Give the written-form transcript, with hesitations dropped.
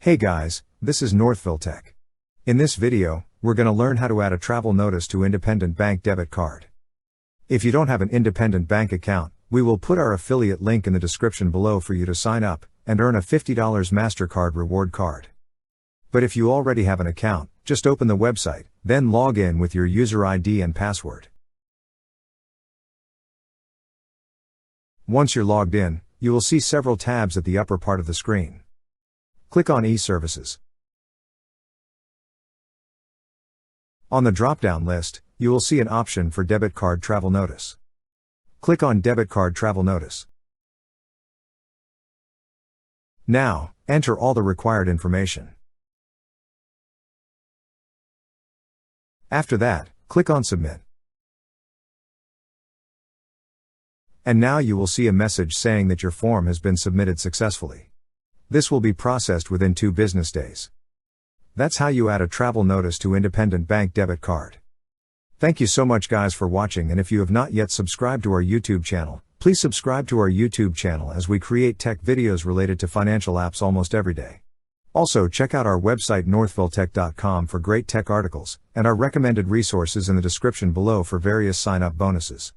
Hey guys, this is Northville Tech. In this video, we're going to learn how to add a travel notice to independent bank debit card. If you don't have an independent bank account, we will put our affiliate link in the description below for you to sign up and earn a $50 MasterCard reward card. But if you already have an account, just open the website, then log in with your user ID and password. Once you're logged in, you will see several tabs at the upper part of the screen. Click on e-Services. On the drop-down list, you will see an option for Debit Card Travel Notice. Click on Debit Card Travel Notice. Now, enter all the required information. After that, click on Submit. And now you will see a message saying that your form has been submitted successfully. This will be processed within 2 business days. That's how you add a travel notice to independent bank debit card. Thank you so much guys for watching, and if you have not yet subscribed to our YouTube channel, please subscribe to our YouTube channel as we create tech videos related to financial apps almost every day. Also check out our website northvilletech.com for great tech articles, and our recommended resources in the description below for various sign-up bonuses.